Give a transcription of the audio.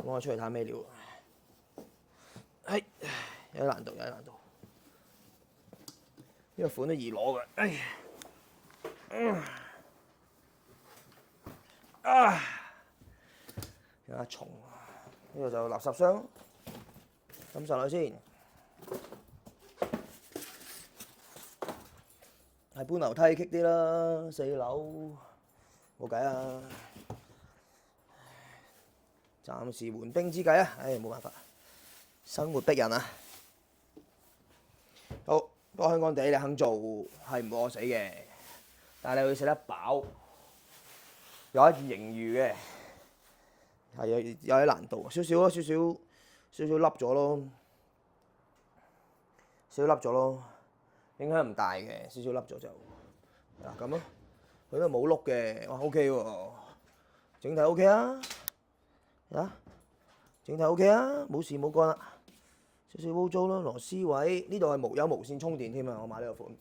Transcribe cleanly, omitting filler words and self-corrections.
我出嚟睇咩料？係有啲難度，有啲難度。呢個款都易攞嘅，有一重。呢個就垃圾箱，抌上去先。係搬樓梯棘啲啦，4樓冇計啊！暫時緩兵之計啊！唉，冇辦法，生活逼人啊！好，不過香港地你肯做係唔會餓死嘅，但係你會食得飽，有一盈餘嘅，係有啲難度，少少咯，少少凹咗咯，少少凹咗咯，影響唔大嘅，少少凹咗就嗱咁咯，佢都冇碌嘅，哇 OK 喎，整體 OK 啊，啊，整體 OK 啊，冇事冇幹啦。少少污糟咯，螺絲位呢度係有無線充電添啊！我買呢個款。